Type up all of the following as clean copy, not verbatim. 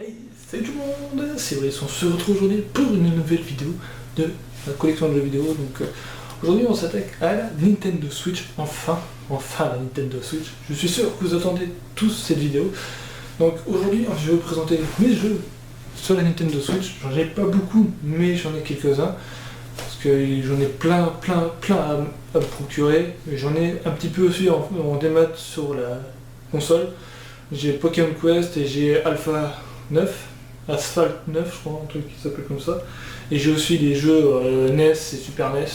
Hey, salut tout le monde, c'est Brice, on se retrouve aujourd'hui pour une nouvelle vidéo de la collection de jeux vidéo. Donc aujourd'hui on s'attaque à la Nintendo Switch, enfin la Nintendo Switch. Je suis sûr que vous attendez tous cette vidéo. Donc aujourd'hui je vais vous présenter mes jeux sur la Nintendo Switch. J'en ai pas beaucoup, mais j'en ai quelques-uns. Parce que j'en ai plein à me procurer. J'en ai un petit peu aussi en démat sur la console. J'ai Pokémon Quest et j'ai Alpha 9, Asphalt 9 je crois, un truc qui s'appelle comme ça. Et j'ai aussi les jeux NES et Super NES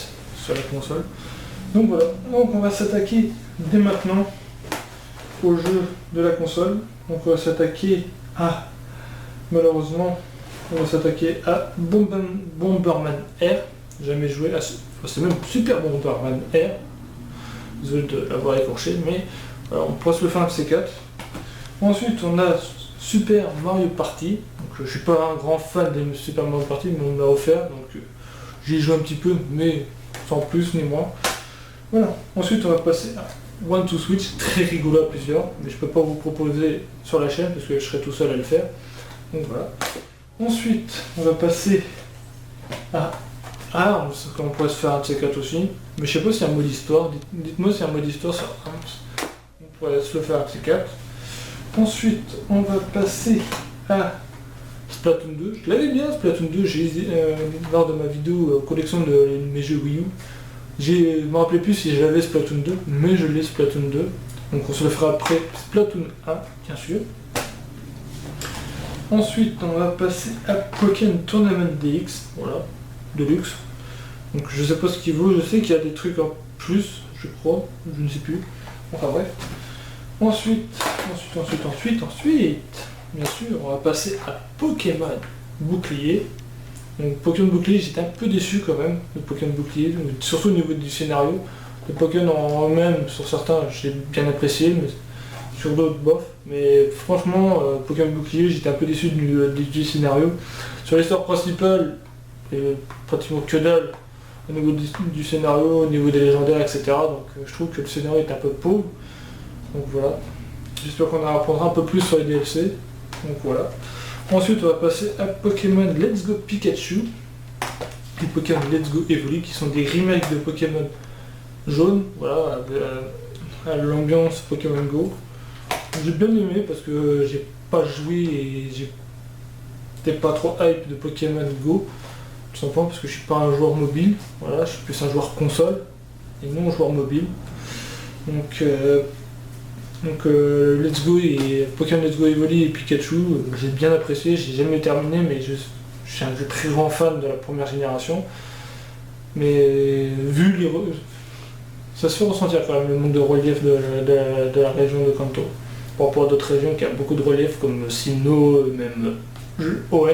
sur la console. Donc voilà, donc on va s'attaquer dès maintenant aux jeux de la console. Donc on va s'attaquer à, malheureusement, on va s'attaquer à Bomberman R. Jamais joué à c'est même Super Bomberman R. Désolé de l'avoir écorché, mais voilà, on pourra se le faire un de ces quatre. Ensuite on a Super Mario Party. Donc je suis pas un grand fan de Super Mario Party, mais on me l'a offert, donc j'y joue un petit peu, mais sans plus ni moins. Voilà. Ensuite on va passer à One to Switch, très rigolo à plusieurs, mais je peux pas vous proposer sur la chaîne parce que je serai tout seul à le faire. Donc voilà. Ensuite on va passer à on pourrait se faire un de ces quatre aussi, mais je sais pas si c'est un mode histoire. Dites-moi si c'est un mode histoire sur Arms. On pourrait se le faire un de ces quatre. Ensuite, on va passer à Splatoon 2. Je l'avais bien Splatoon 2, lors de ma vidéo collection de mes jeux Wii U. Je ne me rappelais plus si j'avais Splatoon 2, mais je l'ai Splatoon 2. Donc on se le fera après Splatoon 1, bien sûr. Ensuite, on va passer à Pokémon Tournament DX, voilà, Deluxe. Donc je sais pas ce qu'il vaut, je sais qu'il y a des trucs en plus, je crois, je ne sais plus. Enfin bref. Ensuite, bien sûr, on va passer à Pokémon Bouclier. Donc Pokémon Bouclier, j'étais un peu déçu quand même de Pokémon Bouclier, surtout au niveau du scénario. Les Pokémon en eux-mêmes, sur certains, j'ai bien apprécié, mais sur d'autres, bof. Mais franchement, Pokémon Bouclier, j'étais un peu déçu du scénario. Sur l'histoire principale, pratiquement que dalle au niveau du scénario, au niveau des légendaires, etc. Donc je trouve que le scénario est un peu pauvre. Donc voilà, j'espère qu'on en apprendra un peu plus sur les DLC. Donc voilà. Ensuite on va passer à Pokémon Let's Go Pikachu et Pokémon Let's Go Evoli qui sont des remakes de Pokémon jaune, voilà, à l'ambiance Pokémon Go. J'ai bien aimé parce que j'ai pas joué et j'étais pas trop hype de Pokémon Go, tout simplement parce que je suis pas un joueur mobile, voilà, je suis plus un joueur console et non joueur mobile. Donc Let's Go et Pokémon Let's Go Evoli et Pikachu, j'ai bien apprécié, j'ai jamais terminé, mais je suis un très grand fan de la première génération. Mais vu ça se fait ressentir quand même le manque de relief de la région de Kanto. Par rapport à d'autres régions qui a beaucoup de relief comme Sinnoh, même ON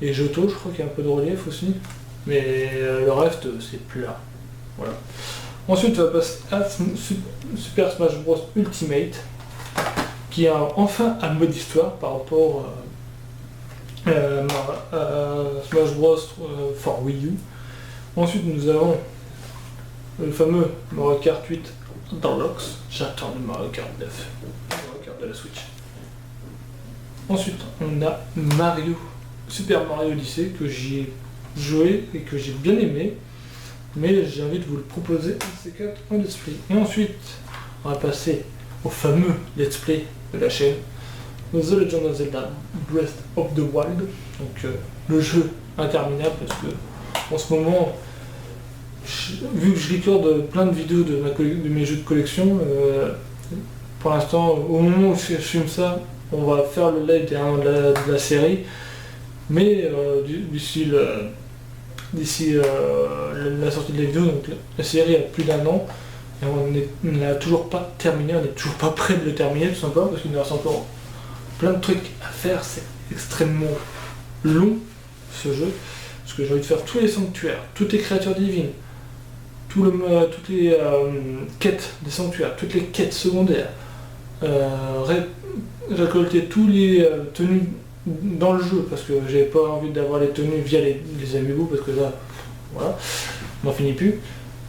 et Johto, je crois qu'il y a un peu de relief aussi. Mais le reste c'est plat. Voilà. Ensuite, on va passer à Super Smash Bros Ultimate, qui a enfin un mode histoire par rapport à Smash Bros for Wii U. Ensuite, nous avons le fameux Mario Kart 8 Deluxe. J'attends le Mario Kart 9, Mario Kart de la Switch. Ensuite, on a Super Mario Odyssey, que j'ai joué et que j'ai bien aimé. Mais j'ai envie de vous le proposer ces quatre en let's play. Et ensuite, on va passer au fameux let's play de la chaîne, The Legend of Zelda Breath of the Wild. Donc le jeu interminable parce que en ce moment, vu que je recorde plein de vidéos de mes jeux de collection, pour l'instant, au moment où je filme ça, on va faire le live de la série, mais d'ici la sortie de la vidéo, donc la série a plus d'1 an et on n'a toujours pas terminé, on n'est toujours pas prêt de le terminer tout simplement parce qu'il nous reste encore plein de trucs à faire, c'est extrêmement long ce jeu, parce que j'ai envie de faire tous les sanctuaires, toutes les créatures divines, toutes les quêtes des sanctuaires, toutes les quêtes secondaires, récolter tous les tenues dans le jeu, parce que j'avais pas envie d'avoir les tenues via les amiibo, parce que là, voilà, on n'en finit plus.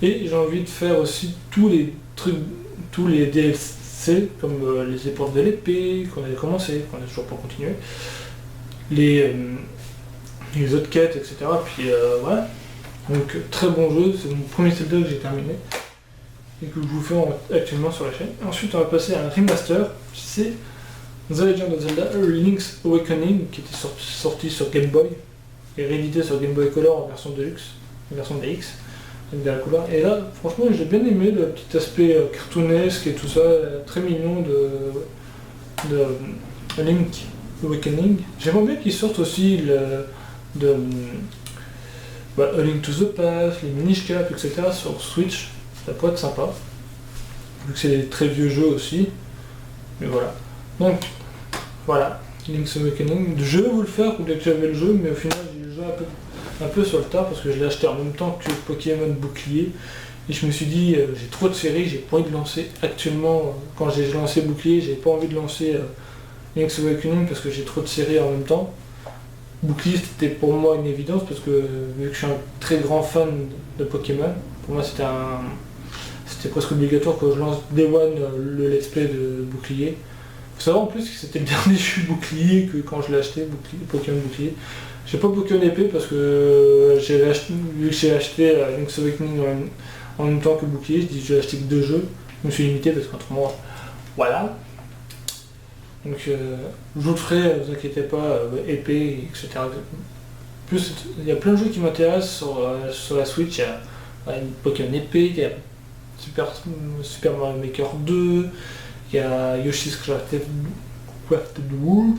Et j'ai envie de faire aussi tous les trucs, tous les DLC, comme les épreuves de l'épée, qu'on avait commencé, qu'on n'a toujours pas continué. les autres quêtes, etc. Puis voilà. Donc très bon jeu, c'est mon premier Zelda que j'ai terminé et que je vous fais actuellement sur la chaîne. Ensuite on va passer à un remaster, c'est The Legend of Zelda Link's Awakening qui était sorti sur Game Boy et réédité sur Game Boy Color en version Deluxe, en version DX, avec de la couleur. Et là franchement j'ai bien aimé le petit aspect cartoonesque et tout ça, très mignon de Link Awakening. J'aimerais bien qu'ils sortent aussi A Link to the Past, les Minish Cap, etc. sur Switch, ça pourrait être sympa. Vu que c'est des très vieux jeux aussi. Mais voilà. Donc, voilà, Link's Awakening. Je vais vous le faire dès que j'avais le jeu, mais au final j'ai joué un peu sur le tard parce que je l'ai acheté en même temps que Pokémon Bouclier. Et je me suis dit, j'ai trop de séries, j'ai pas envie de lancer actuellement. Quand j'ai lancé Bouclier, j'ai pas envie de lancer Link's Awakening parce que j'ai trop de séries en même temps. Bouclier c'était pour moi une évidence parce que vu que je suis un très grand fan de Pokémon, pour moi c'était presque obligatoire que je lance Day One le let's play de Bouclier. Faut savoir en plus que c'était le dernier jeu Bouclier que quand je l'ai acheté, Pokémon Bouclier. J'ai pas Pokémon épée parce que vu que j'ai acheté Link's Awakening en même temps que Bouclier, je vais acheter que 2 jeux. Je me suis limité parce qu'autrement, voilà. Donc je vous le ferai, ne vous inquiétez pas, épée, etc. Plus, il y a plein de jeux qui m'intéressent sur la Switch. Il y a une Pokémon épée, il y a Super Mario Maker 2, il y a Yoshi's Crafted World,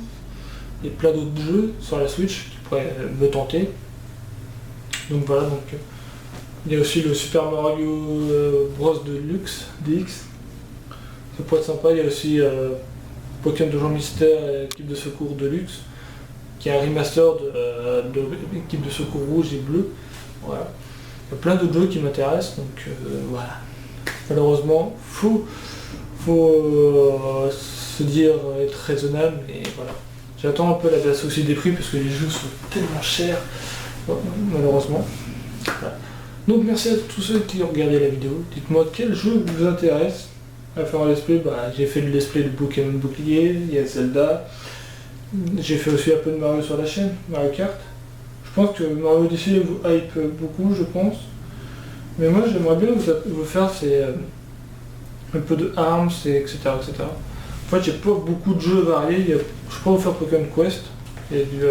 et plein d'autres jeux sur la Switch qui pourraient me tenter. Donc voilà, donc il y a aussi le Super Mario Bros Deluxe DX, ça pourrait être sympa. Il y a aussi Pokémon Donjon Mystère et équipe de secours Deluxe, qui est un remaster de équipe de secours rouge et bleu. Voilà. Il y a plein d'autres jeux qui m'intéressent, donc voilà. Malheureusement, faut se dire être raisonnable, et voilà. J'attends un peu la baisse aussi des prix parce que les jeux sont tellement chers, malheureusement. Voilà. Donc merci à tous ceux qui ont regardé la vidéo. Dites-moi quel jeu vous intéresse à faire un let's play. J'ai fait le let's play de Pokémon Bouclier, il y a Zelda. J'ai fait aussi un peu de Mario sur la chaîne, Mario Kart. Je pense que Mario Odyssey vous hype beaucoup, je pense. Mais moi j'aimerais bien vous faire un peu de ARMS, etc. En fait j'ai pas beaucoup de jeux variés. Je peux vous faire Pokémon Quest. Il y a du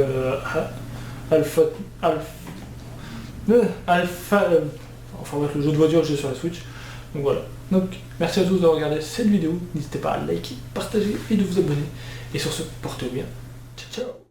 enfin bref, le jeu de voiture que j'ai sur la Switch. Donc voilà. Donc merci à tous d'avoir regardé cette vidéo. N'hésitez pas à liker, partager et de vous abonner. Et sur ce, portez-vous bien. Ciao ciao.